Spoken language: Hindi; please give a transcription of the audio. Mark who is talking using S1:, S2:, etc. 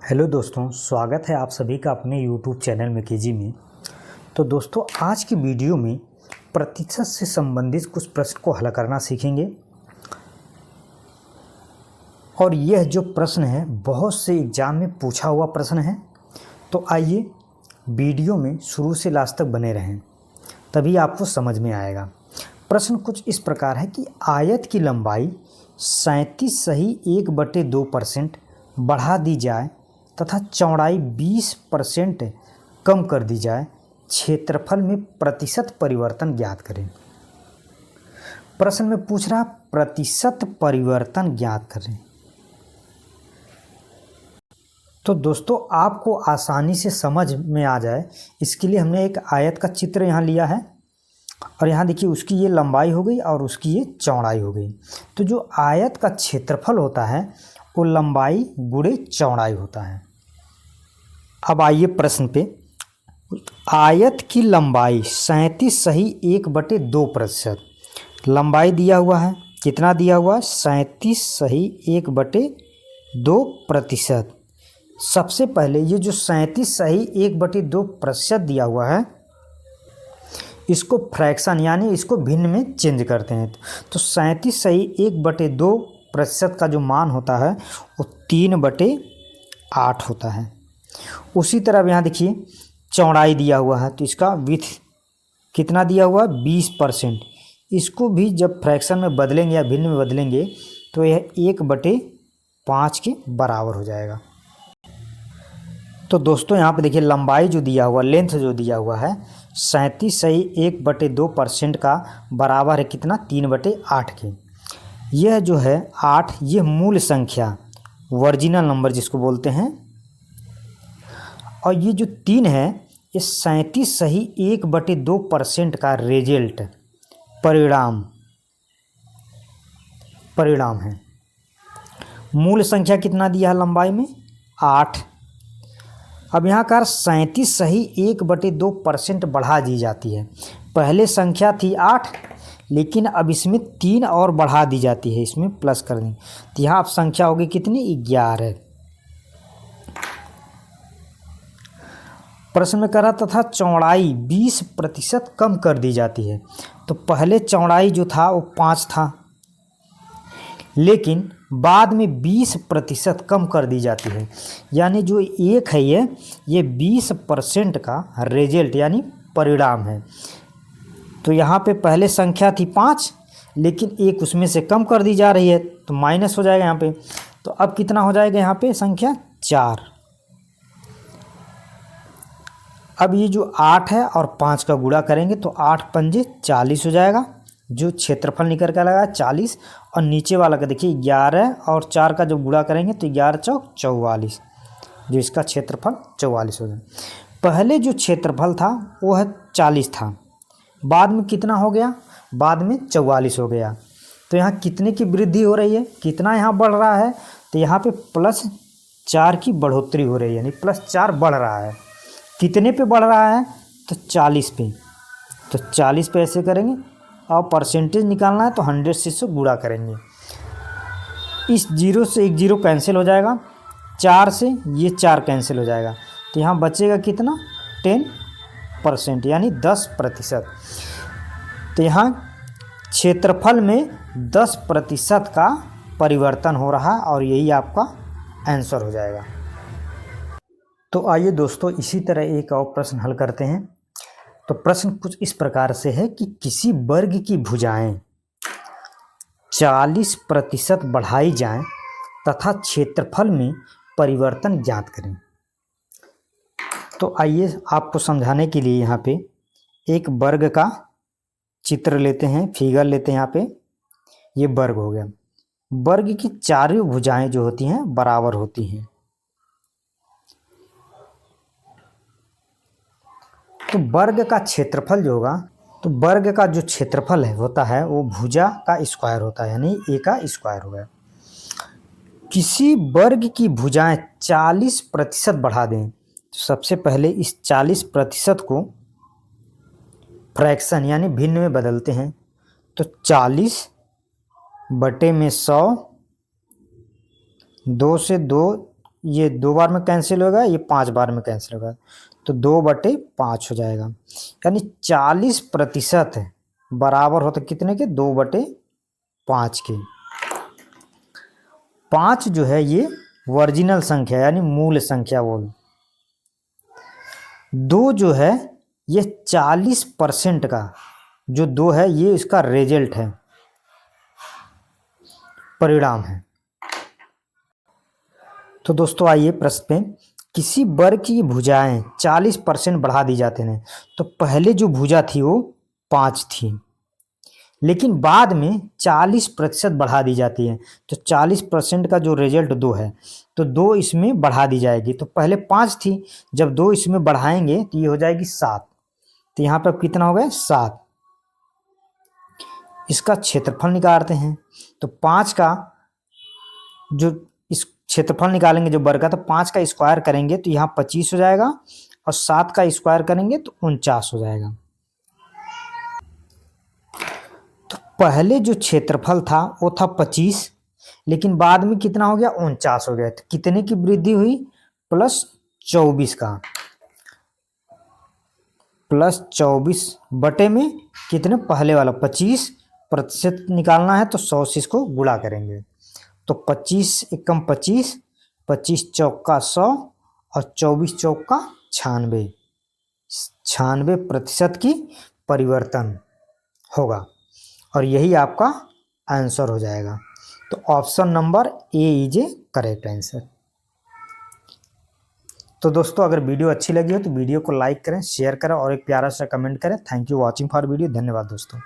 S1: हेलो दोस्तों, स्वागत है आप सभी का अपने यूट्यूब चैनल में केजी में। तो दोस्तों, आज की वीडियो में प्रतिशत से संबंधित कुछ प्रश्न को हल करना सीखेंगे। और यह जो प्रश्न है बहुत से एग्जाम में पूछा हुआ प्रश्न है। तो आइए वीडियो में शुरू से लास्ट तक बने रहें, तभी आपको समझ में आएगा। प्रश्न कुछ इस प्रकार है कि आयत की लंबाई 37.1/2% बढ़ा दी जाए तथा चौड़ाई 20% कम कर दी जाए, क्षेत्रफल में प्रतिशत परिवर्तन ज्ञात करें। प्रश्न में पूछ रहा प्रतिशत परिवर्तन ज्ञात करें। तो दोस्तों, आपको आसानी से समझ में आ जाए इसके लिए हमने एक आयत का चित्र यहाँ लिया है। और यहाँ देखिए, उसकी ये लंबाई हो गई और उसकी ये चौड़ाई हो गई। तो जो आयत का क्षेत्रफल होता है वो लंबाई गुणे चौड़ाई होता है। अब आइए प्रश्न पे। आयत की लंबाई 37.1/2%। लंबाई दिया हुआ है, कितना दिया हुआ है? 37.1/2%। सबसे पहले ये जो 37.1/2% दिया हुआ है, इसको फ्रैक्शन यानी इसको भिन्न में चेंज करते हैं। तो 37.1/2% का जो मान होता है वो 3/8 होता है। उसी तरह यहाँ देखिए चौड़ाई दिया हुआ है, तो इसका विथ कितना दिया हुआ है? 20%। इसको भी जब फ्रैक्शन में बदलेंगे या भिन्न में बदलेंगे तो यह 1/5 के बराबर हो जाएगा। तो दोस्तों, यहाँ पे देखिए लंबाई जो दिया हुआ, लेंथ जो दिया हुआ है 37.1/2% का बराबर है कितना? 3/8 के। यह जो है 8, यह मूल संख्या, वर्जिनल नंबर जिसको बोलते हैं। और ये जो 3 है ये 37.1/2% का रिजल्ट, परिणाम है। मूल संख्या कितना दिया है लंबाई में? 8। अब यहाँ का 37.1/2% बढ़ा दी जाती है। पहले संख्या थी 8, लेकिन अब इसमें 3 और बढ़ा दी जाती है, इसमें प्लस कर दें तो यहाँ अब संख्या होगी कितनी? 11। प्रश्न में करा तथा चौड़ाई 20% कम कर दी जाती है। तो पहले चौड़ाई जो था वो 5 था, लेकिन बाद में 20% कम कर दी जाती है। यानी जो एक है ये 20% का रिजल्ट यानी परिणाम है। तो यहाँ पे पहले संख्या थी 5, लेकिन एक उसमें से कम कर दी जा रही है, तो माइनस हो जाएगा यहाँ पे। तो अब कितना हो जाएगा यहाँ पे? संख्या 4। अब ये जो 8 है और 5 का गुणा करेंगे तो 8 पंजे 40 हो जाएगा। जो क्षेत्रफल निकल कर लगा 40, और नीचे वाला का देखिए 11 और 4 का जो गुणा करेंगे तो 11 चौक 44, जो इसका क्षेत्रफल 44 हो जाए। पहले जो क्षेत्रफल था वो है 40 था, बाद में कितना हो गया? बाद में 44 हो गया। तो यहाँ कितने की वृद्धि हो रही है? कितना यहाँ बढ़ रहा है? तो यहाँ पे +4 की बढ़ोतरी हो रही है, यानी +4 बढ़ रहा है। कितने पे बढ़ रहा है? तो 40 पे। तो 40 पे ऐसे करेंगे, और परसेंटेज निकालना है तो 100 से इससे गुणा करेंगे। इस 0 से एक 0 कैंसिल हो जाएगा, 4 से ये 4 कैंसिल हो जाएगा, तो यहाँ बचेगा कितना? 10%, यानी 10%। तो यहाँ क्षेत्रफल में 10% का परिवर्तन हो रहा है, और यही आपका आंसर हो जाएगा। तो आइए दोस्तों, इसी तरह एक और प्रश्न हल करते हैं। तो प्रश्न कुछ इस प्रकार से है कि किसी वर्ग की भुजाएं 40% बढ़ाई जाएं तथा क्षेत्रफल में परिवर्तन ज्ञात करें। तो आइए आपको समझाने के लिए यहाँ पे एक वर्ग का चित्र लेते हैं, फिगर लेते हैं। यहाँ पे ये वर्ग हो गया। वर्ग की चारों भुजाएं जो होती हैं बराबर होती हैं। तो वर्ग का क्षेत्रफल जो होगा, तो वर्ग का जो क्षेत्रफल है होता है वो भुजा का स्क्वायर होता है, यानी ए का स्क्वायर हो गया। किसी वर्ग की भुजाएं 40% बढ़ा दें, तो सबसे पहले इस 40% को फ्रैक्शन यानी भिन्न में बदलते हैं। तो 40/100, 2 से 2 ये 2 बार में कैंसिल होगा, ये 5 बार में कैंसिल होगा, तो 2/5 हो जाएगा। यानी 40% बराबर होता कितने के, 2/5 के। 5 जो है ये वर्जिनल संख्या यानी मूल संख्या बोल। 2 जो है ये 40% का जो 2 है ये इसका रिजल्ट है, परिणाम है। तो दोस्तों आइए प्रश्न पे, किसी वर्ग की भुजाएं 40% बढ़ा दी जाते हैं। तो पहले जो भुजा थी वो 5 थी, लेकिन बाद में 40% बढ़ा दी जाती है। तो 40% का जो रिजल्ट 2 है, तो 2 इसमें बढ़ा दी जाएगी। तो पहले 5 थी, जब 2 इसमें बढ़ाएंगे तो ये हो जाएगी 7। तो यहाँ पर कितना हो गया, 7। इसका क्षेत्रफल निकालते हैं। तो 5 का जो इस क्षेत्रफल निकालेंगे जो वर्ग का, तो 5 का स्क्वायर करेंगे तो यहाँ 25 हो जाएगा, और 7 का स्क्वायर करेंगे तो 49 हो जाएगा। तो पहले जो क्षेत्रफल था वो था 25, लेकिन बाद में कितना हो गया, 49 हो गया। तो कितने की वृद्धि हुई, +24 का, +24 बटे में कितने, पहले वाला 25% निकालना है तो 100 से इसको गुणा करेंगे। तो 25 एकम 25, 25 चौका 100 और 24 चौका 96, 96% की परिवर्तन होगा, और यही आपका आंसर हो जाएगा। तो option number A is A correct answer. तो दोस्तों अगर वीडियो अच्छी लगी हो तो वीडियो को लाइक करें, शेयर करें और एक प्यारा सा कमेंट करें। Thank you watching for video. धन्यवाद दोस्तों।